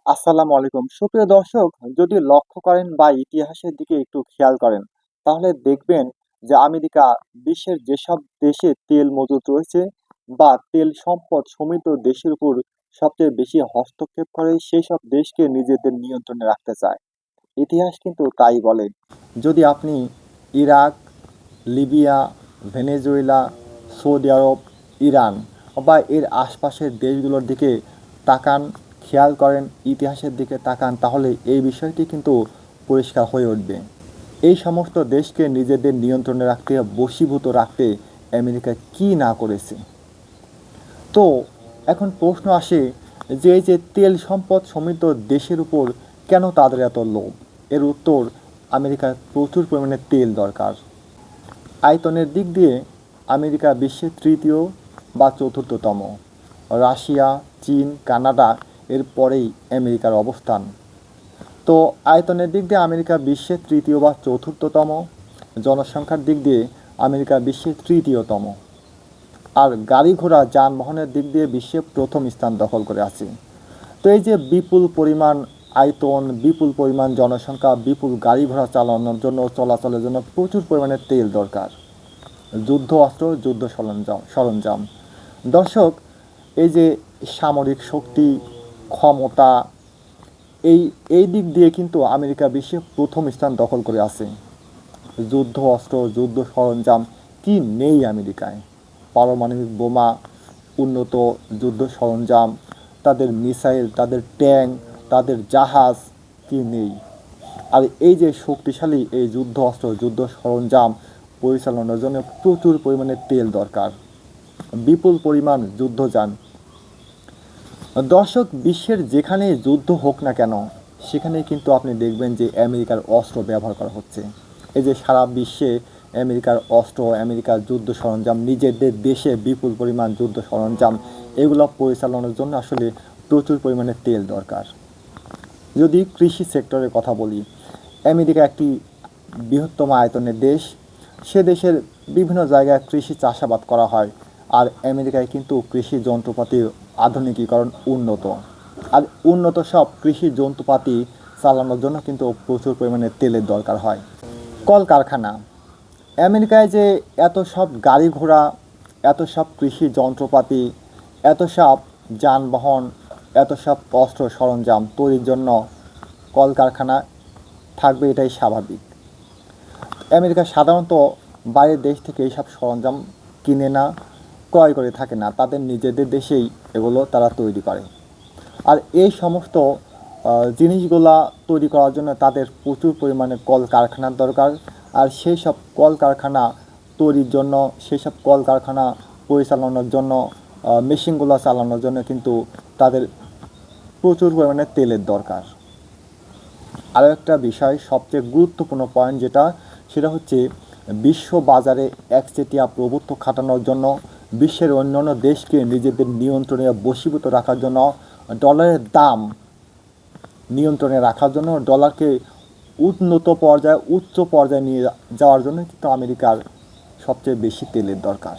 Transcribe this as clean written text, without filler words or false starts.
আসসালামু আলাইকুম। সুপ্রিয় দর্শক, যদি লক্ষ্য করেন বা ইতিহাসের দিকে একটু খেয়াল করেন, তাহলে দেখবেন যে আমেরিকা বিশ্বের যেসব দেশে তেল মজুত রয়েছে বা তেল সম্পদ সমৃদ্ধ দেশের উপর সবচেয়ে বেশি হস্তক্ষেপ করে, সেসব দেশকে নিজেদের নিয়ন্ত্রণে রাখতে চায়। ইতিহাস কিন্তু তাই বলে। যদি আপনি ইরাক, লিবিয়া, ভেনেজুয়েলা, সৌদি আরব, ইরান বা এর আশপাশের দেশগুলোর দিকে তাকান, খেয়াল করেন, ইতিহাসের দিকে তাকান, তাহলে এই বিষয়টি কিন্তু পরিষ্কার হয়ে উঠবে। এই সমস্ত দেশকে নিজেদের নিয়ন্ত্রণে রাখতে, বশীভূত রাখতে আমেরিকা কী না করেছে। তো এখন প্রশ্ন আসে যে এই যে তেল সম্পদ সমৃদ্ধ দেশের উপর কেন তাদের এত লোভ? এর উত্তর, আমেরিকার প্রচুর পরিমাণে তেল দরকার। আয়তনের দিক দিয়ে আমেরিকা বিশ্বের তৃতীয় বা চতুর্থতম। রাশিয়া, চীন, কানাডা এর পরেই আমেরিকার অবস্থান। তো আয়তনের দিক দিয়ে আমেরিকা বিশ্বের তৃতীয় বা চতুর্থতম, জনসংখ্যার দিক দিয়ে আমেরিকা বিশ্বের তৃতীয়তম, আর গাড়ি ঘোড়া যানবাহনের দিক দিয়ে বিশ্বে প্রথম স্থান দখল করে আছে। তো এই যে বিপুল পরিমাণ আয়তন, বিপুল পরিমাণ জনসংখ্যা, বিপুল গাড়ি ঘোড়া চালানোর জন্য, চলাচলের জন্য প্রচুর পরিমাণে তেল দরকার। যুদ্ধ অস্ত্র, যুদ্ধ সরঞ্জাম। দর্শক, এই যে সামরিক শক্তি, ক্ষমতা, এই এই দিক দিয়ে কিন্তু আমেরিকা বিশ্বে প্রথম স্থান দখল করে আছে। যুদ্ধ অস্ত্র, যুদ্ধ সরঞ্জাম কি নেই আমেরিকায়? পারমাণবিক বোমা, উন্নত যুদ্ধ সরঞ্জাম, তাদের মিসাইল, তাদের ট্যাঙ্ক, তাদের জাহাজ কি নেই? আর এই যে শক্তিশালী এই যুদ্ধ অস্ত্র, যুদ্ধ সরঞ্জাম পরিচালনার জন্য প্রচুর পরিমাণে তেল দরকার, বিপুল পরিমাণ যুদ্ধযান। দর্শক, বিশ্বের যেখানে যুদ্ধ হোক না কেন, সেখানেই কিন্তু আপনি দেখবেন যে আমেরিকার অস্ত্র ব্যবহার করা হচ্ছে। এই যে সারা বিশ্বে আমেরিকার অস্ত্র, আমেরিকার যুদ্ধ সরঞ্জাম, নিজেদের দেশে বিপুল পরিমাণ যুদ্ধ সরঞ্জাম, এগুলো পরিচালনার জন্য আসলে প্রচুর পরিমাণে তেল দরকার। যদি কৃষি সেক্টরের কথা বলি, আমেরিকা একটি বৃহত্তম আয়তনের দেশ। সে দেশের বিভিন্ন জায়গায় কৃষি চাষাবাদ করা হয়, আর আমেরিকায় কিন্তু কৃষি যন্ত্রপাতির আধুনিকীকরণ উন্নত। আর উন্নত সব কৃষি যন্ত্রপাতি চালানোর জন্য কিন্তু প্রচুর পরিমাণে তেলের দরকার হয়। কলকারখানা, আমেরিকায় যে এত সব গাড়ি ঘোড়া, এত সব কৃষি যন্ত্রপাতি, এত সব যানবাহন, এত সব অস্ত্র সরঞ্জাম তৈরির জন্য কলকারখানা থাকবে, এটাই স্বাভাবিক। আমেরিকা সাধারণত বাইরের দেশ থেকে এইসব সরঞ্জাম কিনে না, ক্রয় করে থাকে না, তাদের নিজেদের দেশেই এগুলো তারা তৈরি করে। আর এই সমস্ত জিনিসগুলা তৈরি করার জন্য তাদের প্রচুর পরিমাণে কলকারখানার দরকার। আর সেই সব কলকারখানা তৈরির জন্য, সেই সব কলকারখানা পরিচালনার জন্য, মেশিনগুলো চালানোর জন্য কিন্তু তাদের প্রচুর পরিমাণে তেলের দরকার। আরও একটা বিষয়, সবচেয়ে গুরুত্বপূর্ণ পয়েন্ট যেটা, সেটা হচ্ছে বিশ্ব বাজারে একচেটিয়া প্রভুত্ব খাটানোর জন্য, বিশ্বের অন্যান্য দেশকে নিজেদের নিয়ন্ত্রণে বশীভূত রাখার জন্য, ডলারের দাম নিয়ন্ত্রণে রাখার জন্য, ডলারকে উন্নত পর্যায়ে, উচ্চ পর্যায়ে নিয়ে যাওয়ার জন্য কিন্তু আমেরিকার সবচেয়ে বেশি তেলের দরকার।